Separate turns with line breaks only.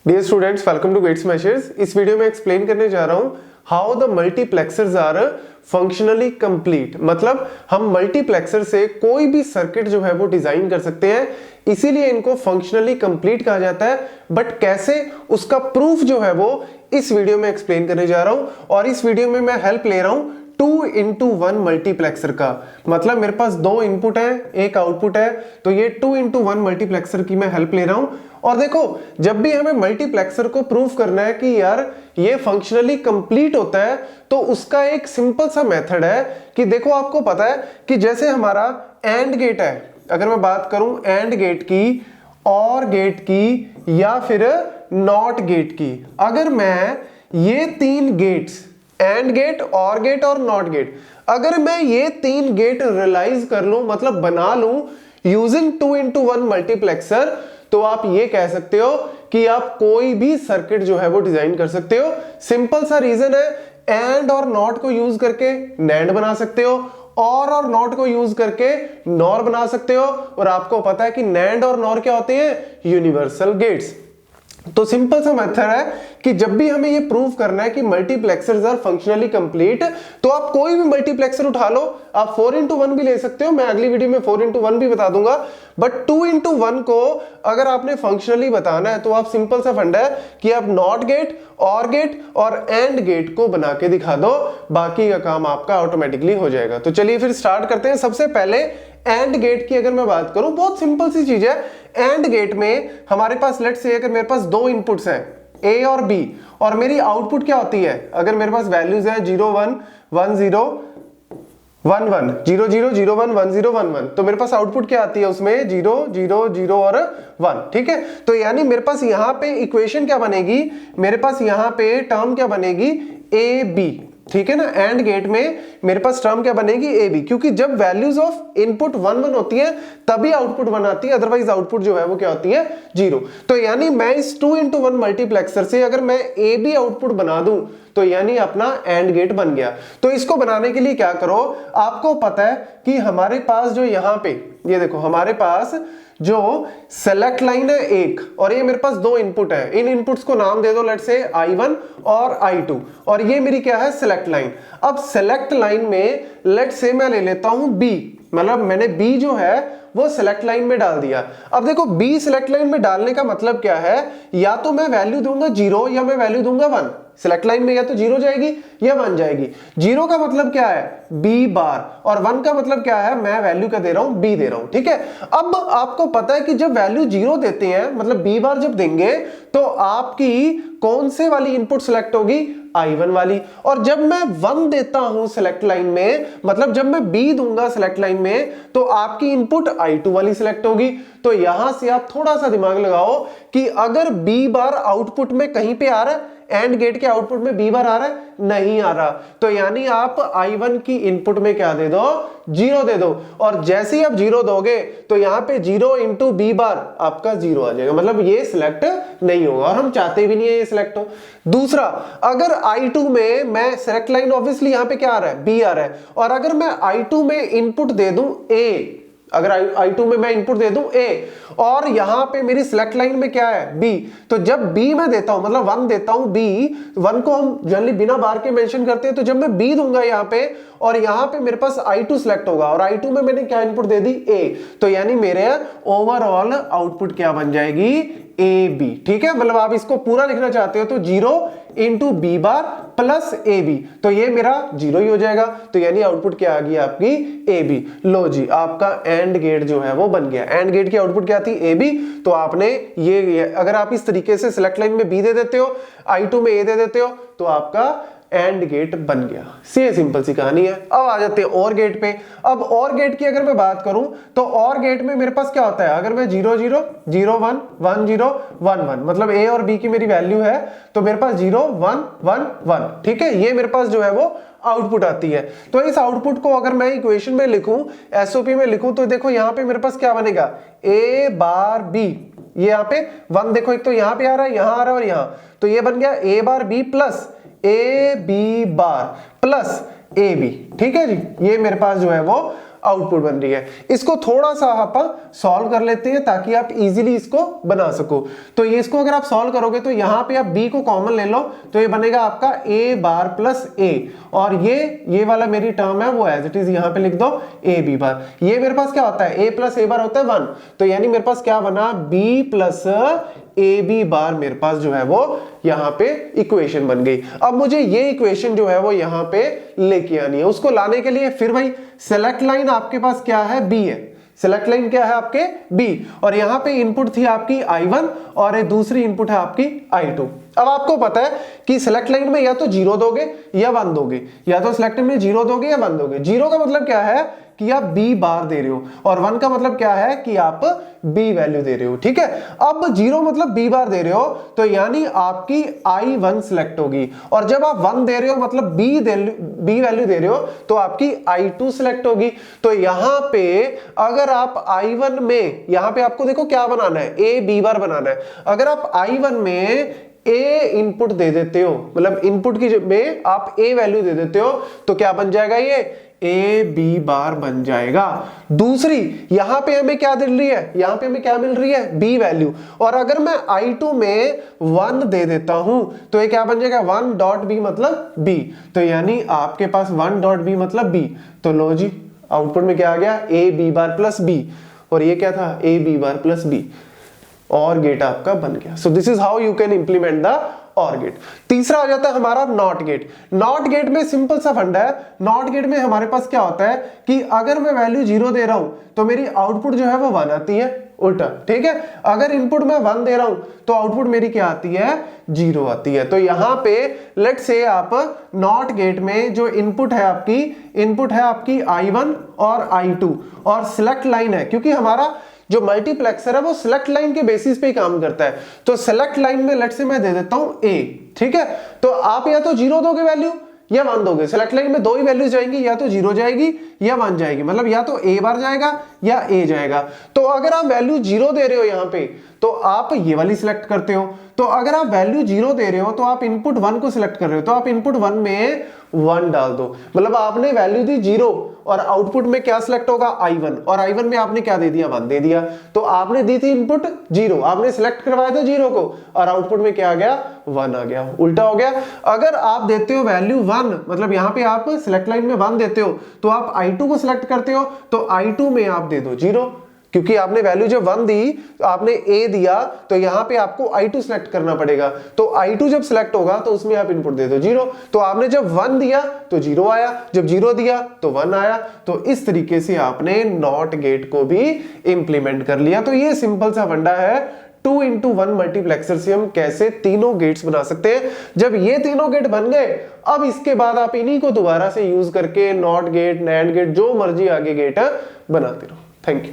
Dear students, welcome to gate smashers. इस वीडियो में एक्सप्लेन करने जा रहा हूं how the multiplexers are functionally complete. मतलब हम मल्टीप्लेक्सर से कोई भी सर्किट जो है वो डिजाइन कर सकते हैं, इसीलिए इनको फंक्शनली कंप्लीट कहा जाता है। बट कैसे, उसका प्रूफ जो है वो इस वीडियो में एक्सप्लेन करने जा रहा हूं। और इस वीडियो में मैं हेल्प ले रहा हूं 2x1 मल्टीप्लेक्सर का। मतलब मेरे पास दो इनपुट है, एक आउटपुट है, तो ये 2x1 मल्टीप्लेक्सर की मैं हेल्प ले रहा हूं। और देखो, जब भी हमें मल्टीप्लेक्सर को प्रूफ करना है कि यार ये फंक्शनली कंप्लीट होता है, तो उसका एक सिंपल सा मेथड है कि देखो, आपको पता है कि जैसे हमारा एंड गेट है, अगर मैं बात करूं एंड गेट की, और गेट की, या फिर नॉट गेट की, अगर मैं ये तीन गेट्स, एंड गेट, और गेट और नॉट गेट, अगर मैं ये तीन गेट रियलाइज कर लूं, मतलब बना लूं यूजिंग 2x1 मल्टीप्लेक्सर, तो आप ये कह सकते हो कि आप कोई भी सर्किट जो है वो डिजाइन कर सकते हो। सिंपल सा रीजन है, एंड और नॉट को यूज करके नैंड बना सकते हो, और नॉट को यूज करके नॉर बना सकते हो। और आपको पता है कि नैंड और नॉर क्या होते हैं? Universal gates. तो सिंपल सा मेथड है कि जब भी हमें ये प्रूव करना है कि मल्टीप्लेक्सर्स आर फंक्शनली कंप्लीट, तो आप कोई भी मल्टीप्लेक्सर उठा लो। आप 4x1 भी ले सकते हो, मैं अगली वीडियो में 4x1 भी बता दूंगा। बट 2x1 को अगर आपने फंक्शनली बताना है, तो आप सिंपल सा फंडा है कि आप नॉट गेट, और गेट और एंड गेट को बना के दिखा दो, बाकी का काम आपका ऑटोमेटिकली हो जाएगा। तो चलिए फिर स्टार्ट करते हैं। सबसे पहले एंड गेट की अगर मैं बात करूं, बहुत सिंपल सी चीज है। एंड गेट में हमारे पास लेट्स से अगर मेरे पास दो इनपुट्स हैं, ए और बी, और मेरी आउटपुट क्या होती है? अगर मेरे पास वैल्यूज है 0 1 1 0 1 1 0 0 0 1 1 0 1 1, तो मेरे पास आउटपुट क्या आती है? उसमें 0 0 0 और 1। ठीक है, तो यानी मेरे पास यहां पे इक्वेशन क्या बनेगी? मेरे पास यहां पे टर्म क्या बनेगी? A B. ठीक है ना, एंड गेट में मेरे पास टर्म क्या बनेगी? ए बी, क्योंकि जब वैल्यूज ऑफ इनपुट 1 1 होती है तभी आउटपुट 1 आती है, अदरवाइज आउटपुट जो है वो क्या होती है? 0। तो यानी मैं इस 2x1 मल्टीप्लेक्सर से अगर मैं ए बी आउटपुट बना दूं, तो यानी अपना एंड गेट बन गया। तो इसको बनाने के लिए क्या करो, आपको पता है कि हमारे पास जो यहां पे, ये देखो, हमारे पास जो सेलेक्ट लाइन है एक, और ये मेरे पास दो इनपुट है। इन इनपुट्स को नाम दे दो, लेट्स से I1 और I2, और ये मेरी क्या है? Select line. अब सेलेक्ट लाइन में लेट्स से मैं ले लेता हूं B, मतलब मैंने B जो है वो सेलेक्ट लाइन में डाल दिया। अब देखो, B सेलेक्ट लाइन में डालने का मतलब क्या है? या तो मैं वैल्यू दूंगा 0 या मैं वैल्यू दूंगा 1। सेलेक्ट लाइन में या तो 0 जाएगी या 1 जाएगी। 0 का मतलब क्या है? B बार, और 1 का मतलब क्या है? मैं वैल्यू का दे रहा हूं? B दे रहा हूं। ठीक है, अब आपको पता है कि जब वैल्यू 0 देते हैं, मतलब B बार जब देंगे, तो आपकी कौन से वाली इनपुट सेलेक्ट होगी? I1 वाली। और जब मैं 1 देता हूं सेलेक्ट लाइन में, मतलब जब मैं B दूंगा सेलेक्ट लाइन में, तो आपकी इनपुट I2 वाली सेलेक्ट होगी। तो यहां से आप थोड़ा सा दिमाग लगाओ कि अगर B बार आउटपुट में कहीं पे आ रहा है, एंड गेट के आउटपुट में B बार आ रहा है? नहीं आ रहा। तो यानी आप I1 की इनपुट में क्या दे दो? 0 दे दो। और जैसे ही आप 0 दोगे, तो यहां पे 0 इंटू B बार आपका 0 आ जाएगा, मतलब ये सिलेक्ट नहीं होगा, और हम चाहते भी नहीं है ये सिलेक्ट हो। दूसरा, अगर I2 में मैं सेलेक्ट लाइन, ऑब्वियसली यहां पे क्या आ रहा है? B आ रहा है, और अगर मैं I2 में इनपुट दे दूं A, अगर I2 में मैं इनपुट दे दूं A, और यहां पे मेरी सिलेक्ट लाइन में क्या है? B, तो जब B मैं देता हूं, मतलब 1 देता हूं B, 1 को हम जनरली बिना बार के मेंशन करते हैं, तो जब मैं B दूंगा यहां पे, और यहां पे मेरे पास I2 सिलेक्ट होगा, और I2 में मैंने क्या इनपुट दे दी? A, तो यानी मेरे ओवरऑल आउटपुट क्या बन जाएगी? AB। ठीक है, मतलब आप इसको पूरा लिखना चाहते हो तो 0 इंटू B बार प्लस AB, तो ये मेरा 0 ही हो जाएगा। तो यानी आउटपुट क्या आ गई आपकी? AB। लो जी, आपका एंड गेट जो है वो बन गया। एंड गेट की आउटपुट क्या थी? AB। तो आपने ये अगर आप इस तरीके से सिलेक्ट लाइन में B दे देते हो, I2 में A दे देते हो, तो आपका एंड गेट बन गया। ये सिंपल सी कहानी है। अब आ जाते हैं और गेट पे। अब और गेट की अगर मैं बात करूं, तो और गेट में मेरे पास क्या होता है? अगर मैं 0 0 0 1 1 0 1 1, मतलब A और B की मेरी वैल्यू है, तो मेरे पास 0 1 1 1। ठीक है, ये मेरे पास जो है वो आउटपुट आती है। तो इस आउटपुट को अगर मैं इक्वेशन में लिखूं, एसओपी में लिखूं, तो देखो यहां पे मेरे पास क्या बनेगा? A बार B, ये यहाँ पे 1 देखो, एक तो यहां पे आ रहा है, यहां आ रहा है, और यहां, तो ये बन गया A bar B plus A B bar plus AB। ठीक है जी, ये मेरे पास जो है वो आउटपुट बन रही है। इसको थोड़ा सा आप सॉल्व कर लेते हैं ताकि आप इजीली इसको बना सको। तो ये इसको अगर आप सॉल्व करोगे तो यहां पे आप b को कॉमन ले लो तो ये बनेगा आपका a बार प्लस a, और ये वाला मेरी टर्म है वो एज इट इज यहां पे लिख दो a b बार। ये मेरे पास क्या होता है, a प्लस a बार होता है 1, तो यानी मेरे पास क्या बना b plus A B bar मेरे पास जो है वो यहां पे इक्वेशन बन गई। अब मुझे ये इक्वेशन जो है वो यहां पे लेके आनी है। उसको लाने के लिए फिर भाई सेलेक्ट लाइन आपके पास क्या है, बी है। सेलेक्ट लाइन क्या है आपके बी, और यहां पे इनपुट थी आपकी I1 और दूसरी इनपुट है आपकी I2। अब आपको पता है कि सेलेक्ट लाइन में या तो 0 दोगे या 1 दोगे, या तो सेलेक्ट में 0 दोगे या 1 दोगे। 0 का मतलब क्या है कि आप b बार दे रहे हो, और 1 का मतलब क्या है कि आप b वैल्यू दे रहे हो, ठीक है। अब 0 मतलब b बार दे रहे हो तो यानी आपकी I1 सिलेक्ट होगी, और जब आप 1 दे रहे हो मतलब b वैल्यू दे रहे हो तो आपकी I2 सिलेक्ट होगी। तो यहां पे अगर आप I1 में, यहां पे आपको देखो क्या बनाना है, a b बार बनाना है। अगर आप I1 में a इनपुट दे देते हो, मतलब इनपुट की में आप a वैल्यू दे देते हो तो क्या बन जाएगा, ये ए बी बार बन जाएगा। दूसरी यहां पे हमें क्या मिल रही है, यहां पे हमें क्या मिल रही है, बी वैल्यू, और अगर मैं I2 में 1 दे देता हूं तो ये क्या बन जाएगा, 1 डॉट बी मतलब बी, तो यानी आपके पास 1 डॉट बी मतलब बी। तो लो जी आउटपुट में क्या आ गया, A B bar plus B, और ये क्या था, A B bar plus B, और गेट आपका बन गया। So this is how you can implement the OR gate. तीसरा आ जाता है हमारा नॉट गेट। नॉट गेट में सिंपल सा फंडा है। नॉट गेट में हमारे पास क्या होता है कि अगर मैं वैल्यू 0 दे रहा हूं तो मेरी आउटपुट जो है वो 1 आती है, उल्टा, ठीक है। अगर इनपुट में 1 दे रहा हूं तो आउटपुट मेरी क्या आती है, 0 आती है। तो यहां पे लेट से आप नॉट गेट में जो इनपुट है आपकी I1 और I2, और सिलेक्ट लाइन है, क्योंकि हमारा जो मल्टीप्लेक्सर है वो सिलेक्ट लाइन के बेसिस पे ही काम करता है। तो सिलेक्ट लाइन में लेट से मैं दे देता हूं a, ठीक है। तो आप या तो 0 दोगे वैल्यू या 1 दोगे। सिलेक्ट लाइन में दो ही वैल्यूज जाएंगी, या तो 0 जाएगी या 1 जाएगी, मतलब या तो a बार जाएगा या a जाएगा। तो अगर आप वैल्यू 0 दे रहे हो यहां पे तो आप ये वाली सिलेक्ट करते हो। तो अगर आप वैल्यू 0 दे रहे हो तो आप इनपुट 1 को सिलेक्ट कर रहे हो, तो आप इनपुट 1 में 1 डाल दो, मतलब आपने वैल्यू दी 0 और आउटपुट में क्या सिलेक्ट होगा, I1, और I1 में आपने क्या दे दिया, 1 दे दिया। तो आपने दी थी इनपुट 0, आपने सिलेक्ट करवाया था 0 को, और आउटपुट में क्या आ गया, 1 आ गया, उल्टा हो गया। अगर आप देते हो वैल्यू 1, मतलब यहां पे आप सिलेक्ट लाइन में 1 देते हो तो आप I2 को सिलेक्ट करते हो, तो I2 में आप दे दो 0, क्योंकि आपने वैल्यू जब 1 दी, आपने a दिया, तो यहां पे आपको I2 सिलेक्ट करना पड़ेगा। तो I2 जब सिलेक्ट होगा तो उसमें आप इनपुट दे दो 0। तो आपने जब 1 दिया तो 0 आया, जब 0 दिया तो 1 आया। तो इस तरीके से आपने नॉट गेट को भी इंप्लीमेंट कर लिया। तो ये सिंपल सा फंडा है 2x1 मल्टीप्लेक्सर से हम कैसे तीनों गेट्स बना सकते हैं। जब ये तीनों गेट बन गए, अब इसके बाद आप इन्हीं को दोबारा से यूज करके नॉट गेट, नैंड गेट, जो मर्जी आगे गेट बनाते रहो। Thank you.